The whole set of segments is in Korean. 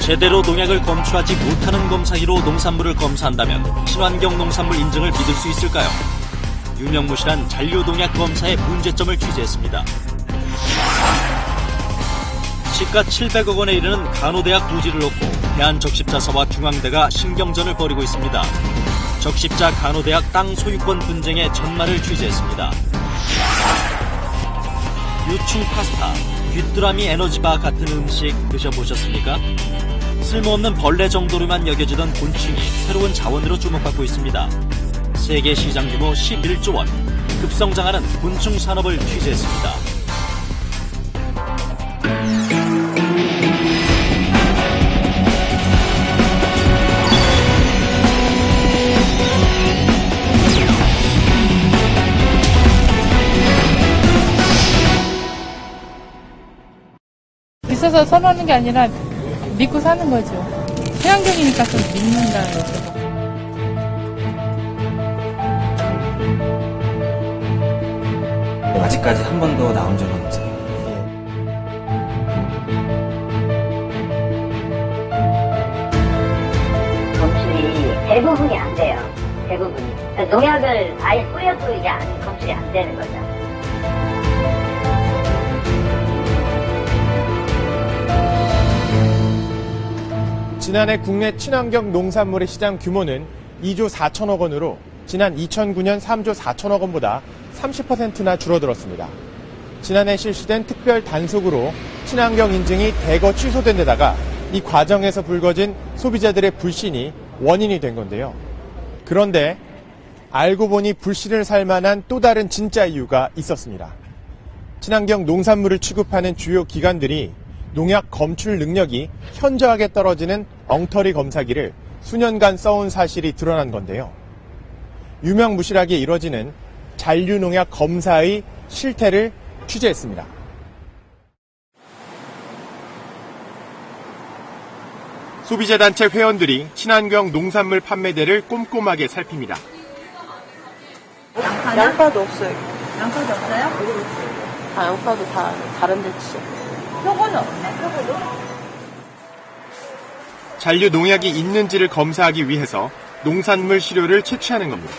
제대로 농약을 검출하지 못하는 검사기로 농산물을 검사한다면 친환경 농산물 인증을 믿을 수 있을까요? 유명무실한 잔류농약 검사의 문제점을 취재했습니다. 시가 700억 원에 이르는 간호대학 부지를 놓고 대한적십자사와 중앙대가 신경전을 벌이고 있습니다. 적십자 간호대학 땅 소유권 분쟁의 전말을 취재했습니다. 유충 파스타, 귀뚜라미 에너지바 같은 음식 드셔보셨습니까? 쓸모없는 벌레 정도로만 여겨지던 곤충이 새로운 자원으로 주목받고 있습니다. 세계 시장 규모 11조 원, 급성장하는 곤충 산업을 취재했습니다. 비싸서 선호하는 게 아니라 믿고 사는 거죠. 친환경이니까 좀 믿는다는 거죠. 아직까지 한 번도 나온 적은 없어요. 검출이 대부분이 안 돼요. 대부분이. 농약을 아예 뿌려도 이게 검출이 안 되는 거죠. 지난해 국내 친환경 농산물의 시장 규모는 2조 4천억 원으로 지난 2009년 3조 4천억 원보다 30%나 줄어들었습니다. 지난해 실시된 특별 단속으로 친환경 인증이 대거 취소된 데다가 이 과정에서 불거진 소비자들의 불신이 원인이 된 건데요. 그런데 알고 보니 불신을 살 만한 또 다른 진짜 이유가 있었습니다. 친환경 농산물을 취급하는 주요 기관들이 농약 검출 능력이 현저하게 떨어지는 엉터리 검사기를 수년간 써온 사실이 드러난 건데요. 유명무실하게 이뤄지는 잔류농약 검사의 실태를 취재했습니다. 소비자단체 회원들이 친환경 농산물 판매대를 꼼꼼하게 살핍니다. 양파도 없어요. 양파도 없어요? 다 양파도 다 다른 데 치죠. 표고는 없네, 표고도? 잔류 농약이 있는지를 검사하기 위해서 농산물 시료를 채취하는 겁니다.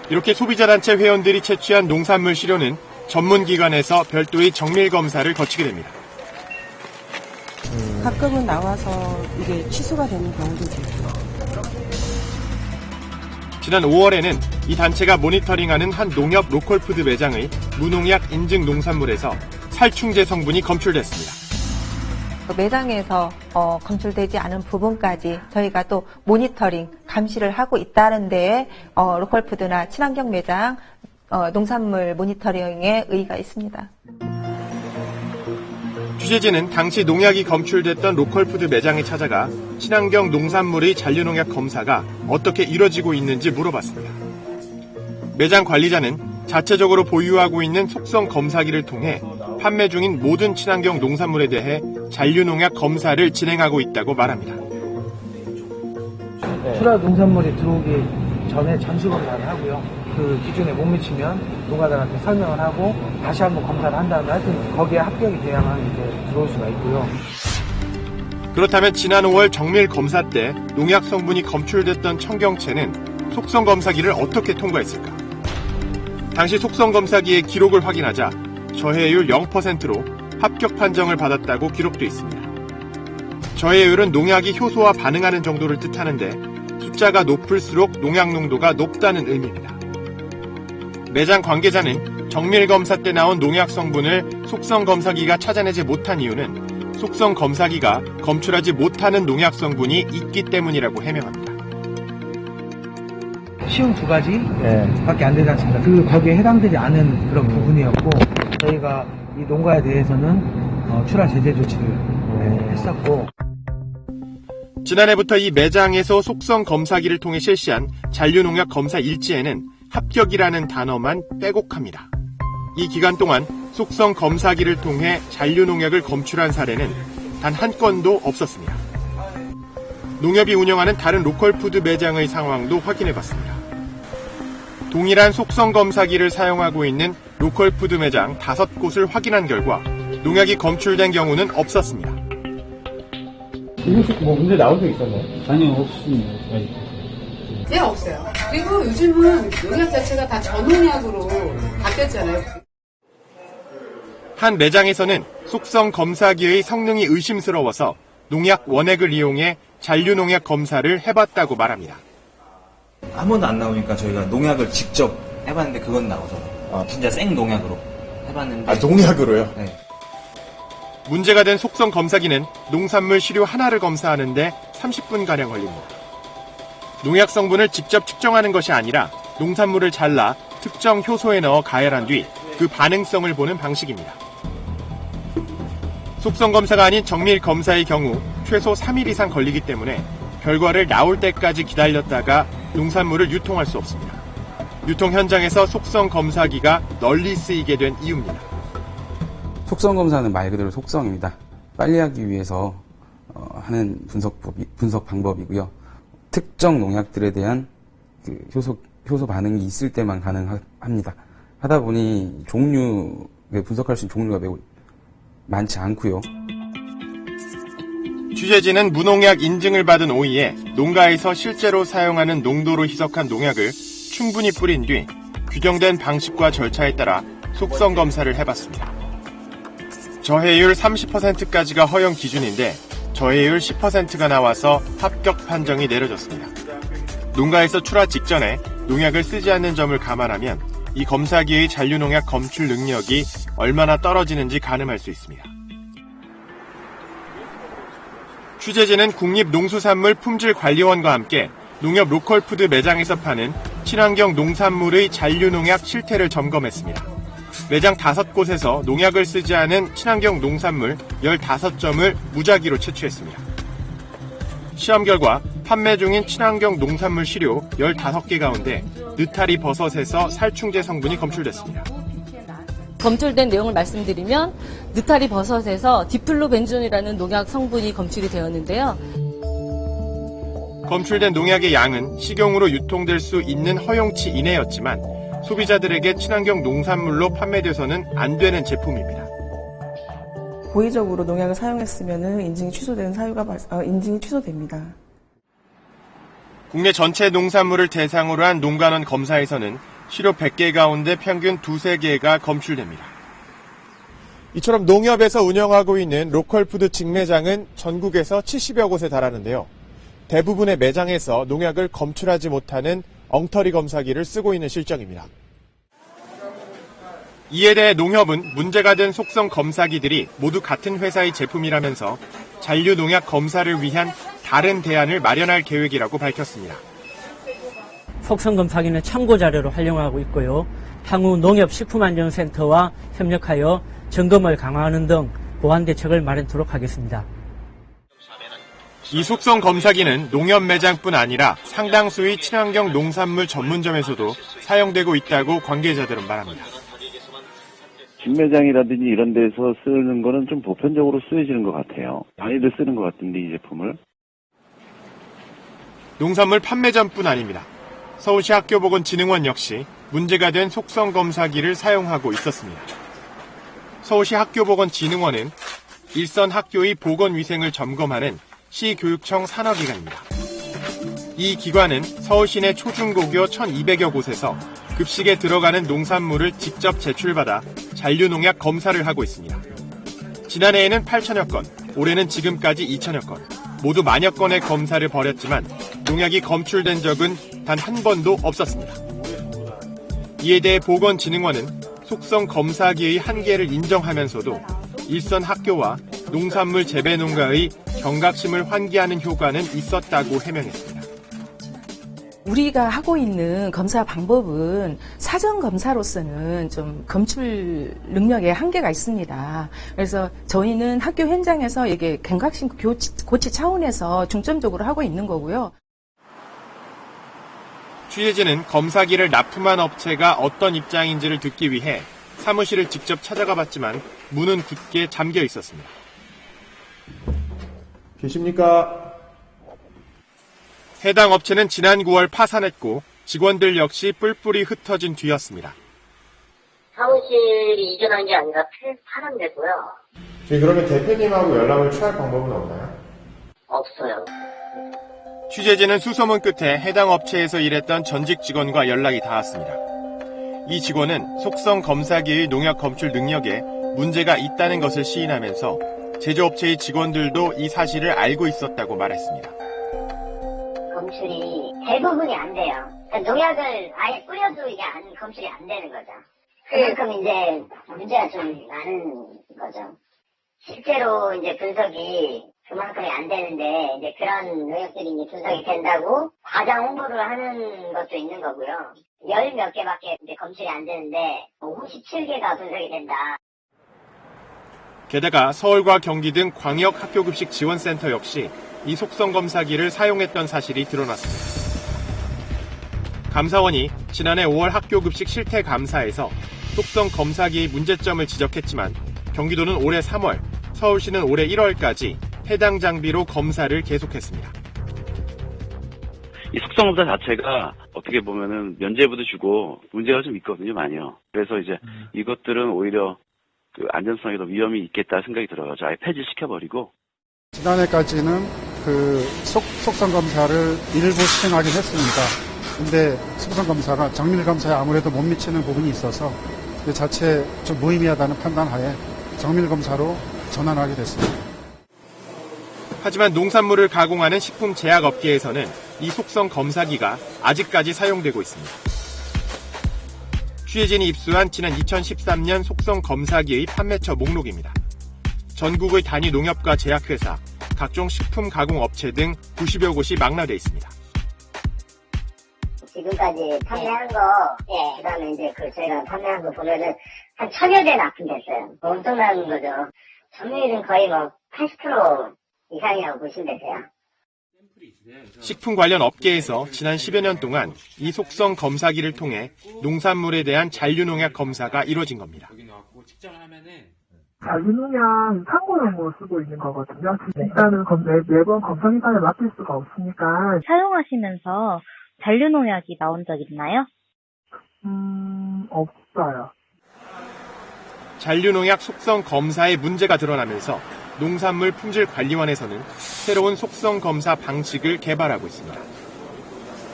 이렇게 소비자단체 회원들이 채취한 농산물 시료는 전문기관에서 별도의 정밀 검사를 거치게 됩니다. 가끔은 나와서 이게 취소가 되는 경우도 있고. 지난 5월에는 이 단체가 모니터링하는 한 농협 로컬푸드 매장의 무농약 인증 농산물에서 살충제 성분이 검출됐습니다. 매장에서 검출되지 않은 부분까지 저희가 또 모니터링, 감시를 하고 있다는 데에 로컬푸드나 친환경 매장 농산물 모니터링에 의의가 있습니다. 취재진은 당시 농약이 검출됐던 로컬푸드 매장에 찾아가 친환경 농산물의 잔류농약 검사가 어떻게 이뤄지고 있는지 물어봤습니다. 매장 관리자는 자체적으로 보유하고 있는 속성 검사기를 통해 판매 중인 모든 친환경 농산물에 대해 잔류농약 검사를 진행하고 있다고 말합니다. 출하 농산물이 들어오기 전에 전수 검사를 하고요. 그 기준에 못 미치면 농가들한테 설명을 하고 다시 한번 검사를 한 다음에 하여튼 거기에 합격이 돼야만 이제 들어올 수가 있고요. 그렇다면 지난 5월 정밀 검사 때 농약 성분이 검출됐던 청경채는 속성 검사기를 어떻게 통과했을까? 당시 속성 검사기의 기록을 확인하자 저해율 0%로 합격 판정을 받았다고 기록돼 있습니다. 저해율은 농약이 효소와 반응하는 정도를 뜻하는데 숫자가 높을수록 농약 농도가 높다는 의미입니다. 매장 관계자는 정밀 검사 때 나온 농약 성분을 속성 검사기가 찾아내지 못한 이유는 속성 검사기가 검출하지 못하는 농약 성분이 있기 때문이라고 해명합니다. 쉬운 두 가지 밖에 안 되지 않습니까? 거기에 해당되지 않은 그런 부분이었고 저희가 이 농가에 대해서는 출하 제재 조치를 했었고 지난해부터 이 매장에서 속성 검사기를 통해 실시한 잔류농약 검사 일지에는 합격이라는 단어만 빼곡합니다. 이 기간 동안 속성 검사기를 통해 잔류농약을 검출한 사례는 단 한 건도 없었습니다. 농협이 운영하는 다른 로컬푸드 매장의 상황도 확인해봤습니다. 동일한 속성 검사기를 사용하고 있는 로컬푸드 매장 5곳을 확인한 결과 농약이 검출된 경우는 없었습니다. 뭐 문제 나온 적 있었나요? 아니요, 없습니다. 네, 없어요. 그리고 요즘은 농약 자체가 다 전농약으로 바뀌었잖아요. 한 매장에서는 속성 검사기의 성능이 의심스러워서 농약 원액을 이용해 잔류농약 검사를 해봤다고 말합니다. 한 번도 안 나오니까 저희가 농약을 직접 해봤는데 그건 나오더라고요. 진짜 생 농약으로 해봤는데. 농약으로요? 네. 문제가 된 속성 검사기는 농산물 시료 하나를 검사하는데 30분가량 걸립니다. 농약 성분을 직접 측정하는 것이 아니라 농산물을 잘라 특정 효소에 넣어 가열한 뒤 그 반응성을 보는 방식입니다. 속성 검사가 아닌 정밀 검사의 경우 최소 3일 이상 걸리기 때문에 결과를 나올 때까지 기다렸다가 농산물을 유통할 수 없습니다. 유통 현장에서 속성 검사기가 널리 쓰이게 된 이유입니다. 속성 검사는 말 그대로 속성입니다. 빨리 하기 위해서 하는 분석 방법이고요. 특정 농약들에 대한 그 효소 반응이 있을 때만 가능합니다. 하다 보니 분석할 수 있는 종류가 매우 많지 않고요. 취재진은 무농약 인증을 받은 오이에 농가에서 실제로 사용하는 농도로 희석한 농약을 충분히 뿌린 뒤 규정된 방식과 절차에 따라 속성 검사를 해봤습니다. 저해율 30%까지가 허용 기준인데 저해율 10%가 나와서 합격 판정이 내려졌습니다. 농가에서 출하 직전에 농약을 쓰지 않는 점을 감안하면 이 검사기의 잔류농약 검출 능력이 얼마나 떨어지는지 가늠할 수 있습니다. 취재진은 국립농수산물품질관리원과 함께 농협 로컬푸드 매장에서 파는 친환경 농산물의 잔류농약 실태를 점검했습니다. 매장 5곳에서 농약을 쓰지 않은 친환경 농산물 15점을 무작위로 채취했습니다. 시험 결과 판매 중인 친환경 농산물 시료 15개 가운데 느타리 버섯에서 살충제 성분이 검출됐습니다. 검출된 내용을 말씀드리면 느타리 버섯에서 디플로벤존이라는 농약 성분이 검출이 되었는데요. 검출된 농약의 양은 식용으로 유통될 수 있는 허용치 이내였지만 소비자들에게 친환경 농산물로 판매돼서는 안 되는 제품입니다. 고의적으로 농약을 사용했으면 인증이 취소됩니다. 국내 전체 농산물을 대상으로 한 농가원 검사에서는 시료 100개 가운데 평균 2-3개가 검출됩니다. 이처럼 농협에서 운영하고 있는 로컬푸드 직매장은 전국에서 70여 곳에 달하는데요. 대부분의 매장에서 농약을 검출하지 못하는 엉터리 검사기를 쓰고 있는 실정입니다. 이에 대해 농협은 문제가 된 속성 검사기들이 모두 같은 회사의 제품이라면서 잔류 농약 검사를 위한 다른 대안을 마련할 계획이라고 밝혔습니다. 속성 검사기는 참고 자료로 활용하고 있고요. 향후 농협식품안전센터와 협력하여 점검을 강화하는 등 보완 대책을 마련토록 하겠습니다. 이 속성 검사기는 농협 매장뿐 아니라 상당수의 친환경 농산물 전문점에서도 사용되고 있다고 관계자들은 말합니다. 직매장이라든지 이런 데서 쓰는 거는 좀 보편적으로 쓰여지는 것 같아요. 많이들 쓰는 것 같은데 이 제품을. 농산물 판매점뿐 아닙니다. 서울시 학교보건진흥원 역시 문제가 된 속성 검사기를 사용하고 있었습니다. 서울시 학교보건진흥원은 일선 학교의 보건위생을 점검하는 시교육청 산하기관입니다. 이 기관은 서울 시내 초중고교 1,200여 곳에서 급식에 들어가는 농산물을 직접 제출받아 잔류농약 검사를 하고 있습니다. 지난해에는 8천여 건, 올해는 지금까지 2천여 건, 모두 만여 건의 검사를 벌였지만 농약이 검출된 적은 단 한 번도 없었습니다. 이에 대해 보건진흥원은 속성 검사기의 한계를 인정하면서도 일선 학교와 농산물 재배 농가의 경각심을 환기하는 효과는 있었다고 해명했습니다. 우리가 하고 있는 검사 방법은 사전 검사로서는 좀 검출 능력에 한계가 있습니다. 그래서 저희는 학교 현장에서 이게 경각심 고치 차원에서 중점적으로 하고 있는 거고요. 취재진은 검사기를 납품한 업체가 어떤 입장인지를 듣기 위해 사무실을 직접 찾아가 봤지만 문은 굳게 잠겨 있었습니다. 계십니까? 해당 업체는 지난 9월 파산했고 직원들 역시 뿔뿔이 흩어진 뒤였습니다. 사무실이 이전한 게 아니라 파산됐고요. 그러면 대표님하고 연락을 취할 방법은 없나요? 없어요. 취재진은 수소문 끝에 해당 업체에서 일했던 전직 직원과 연락이 닿았습니다. 이 직원은 속성 검사기의 농약 검출 능력에 문제가 있다는 것을 시인하면서 제조업체의 직원들도 이 사실을 알고 있었다고 말했습니다. 검출이 대부분이 안 돼요. 그러니까 농약을 아예 뿌려도 이게 검출이 안 되는 거죠. 그만큼 이제 문제가 좀 많은 거죠. 실제로 이제 분석이 그만큼이 안 되는데 이제 그런 농약들이 이제 분석이 된다고 과장 홍보를 하는 것도 있는 거고요. 10몇 개밖에 이제 검출이 안 되는데 57개가 분석이 된다. 게다가 서울과 경기 등 광역 학교급식 지원센터 역시 이 속성 검사기를 사용했던 사실이 드러났습니다. 감사원이 지난해 5월 학교급식 실태 감사에서 속성 검사기의 문제점을 지적했지만 경기도는 올해 3월, 서울시는 올해 1월까지 해당 장비로 검사를 계속했습니다. 이 속성 검사 자체가 어떻게 보면은 면죄부도 주고 문제가 좀 있거든요, 많이요. 그래서 이제 이것들은 오히려 그 안전성에 더 위험이 있겠다 생각이 들어요. 아예 폐지시켜버리고. 지난해까지는 그 속성 검사를 일부 시행하긴 했습니다. 근데 속성 검사가 정밀 검사에 아무래도 못 미치는 부분이 있어서 그 자체 좀 무의미하다는 판단하에 정밀 검사로 전환하게 됐습니다. 하지만 농산물을 가공하는 식품 제약 업계에서는 이 속성 검사기가 아직까지 사용되고 있습니다. 취재진이 입수한 지난 2013년 속성 검사기의 판매처 목록입니다. 전국의 단위 농협과 제약회사, 각종 식품 가공 업체 등 90여 곳이 망라돼 있습니다. 지금까지 판매한 거, 그 다음에 이제 저희가 판매한 거 보면은 한 1000여 대 납품됐어요. 엄청난 거죠. 점유율은 거의 80% 이상이라고 보시면 되세요. 식품 관련 업계에서 지난 10여 년 동안 이 속성 검사기를 통해 농산물에 대한 잔류농약 검사가 이뤄진 겁니다. 잔류농약 참고용으로 쓰고 있는 거거든요. 일단은 매번 검사 기간을 맡길 수가 없으니까. 사용하시면서 잔류농약이 나온 적 있나요? 없어요. 잔류농약 속성 검사에 문제가 드러나면서 농산물 품질관리원에서는 새로운 속성 검사 방식을 개발하고 있습니다.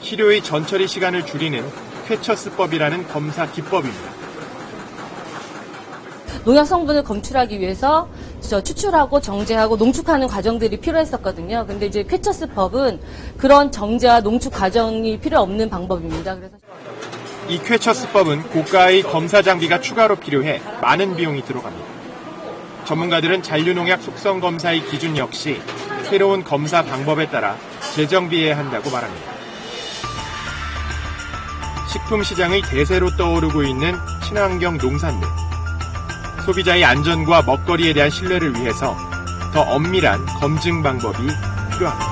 시료의 전처리 시간을 줄이는 쾌처스법이라는 검사 기법입니다. 농약 성분을 검출하기 위해서 추출하고 정제하고 농축하는 과정들이 필요했었거든요. 근데 이제 쾌처스법은 그런 정제와 농축 과정이 필요 없는 방법입니다. 그래서 이 쾌처스법은 고가의 검사 장비가 추가로 필요해 많은 비용이 들어갑니다. 전문가들은 잔류농약 속성 검사의 기준 역시 새로운 검사 방법에 따라 재정비해야 한다고 말합니다. 식품 시장의 대세로 떠오르고 있는 친환경 농산물. 소비자의 안전과 먹거리에 대한 신뢰를 위해서 더 엄밀한 검증 방법이 필요합니다.